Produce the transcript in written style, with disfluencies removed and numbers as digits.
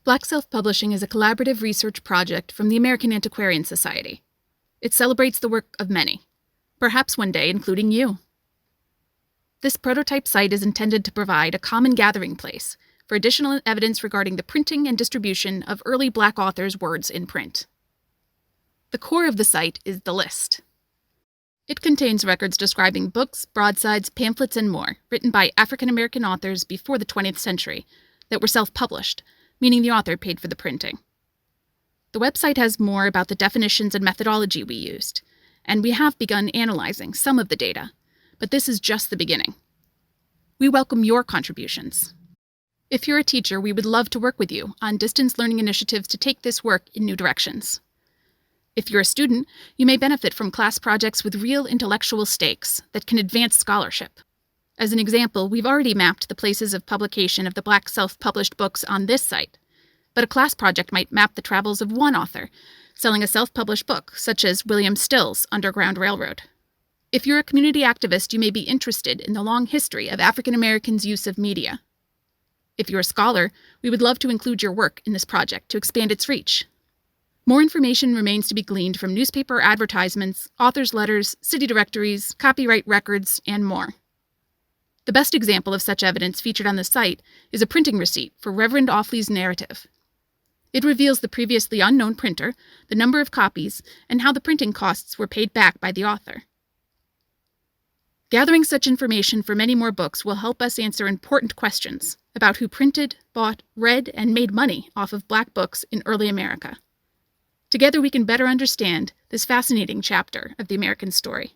Black Self-Publishing is a collaborative research project from the American Antiquarian Society. It celebrates the work of many, perhaps one day including you. This prototype site is intended to provide a common gathering place for additional evidence regarding the printing and distribution of early Black authors' words in print. The core of the site is the list. It contains records describing books, broadsides, pamphlets, and more written by African American authors before the 20th century that were self-published, meaning the author paid for the printing. The website has more about the definitions and methodology we used, and we have begun analyzing some of the data, but this is just the beginning. We welcome your contributions. If you're a teacher, we would love to work with you on distance learning initiatives to take this work in new directions. If you're a student, you may benefit from class projects with real intellectual stakes that can advance scholarship. As an example, we've already mapped the places of publication of the Black self-published books on this site, but a class project might map the travels of one author, selling a self-published book, such as William Still's Underground Railroad. If you're a community activist, you may be interested in the long history of African Americans' use of media. If you're a scholar, we would love to include your work in this project to expand its reach. More information remains to be gleaned from newspaper advertisements, authors' letters, city directories, copyright records, and more. The best example of such evidence featured on the site is a printing receipt for Reverend Offley's narrative. It reveals the previously unknown printer, the number of copies, and how the printing costs were paid back by the author. Gathering such information for many more books will help us answer important questions about who printed, bought, read, and made money off of Black books in early America. Together we can better understand this fascinating chapter of the American story.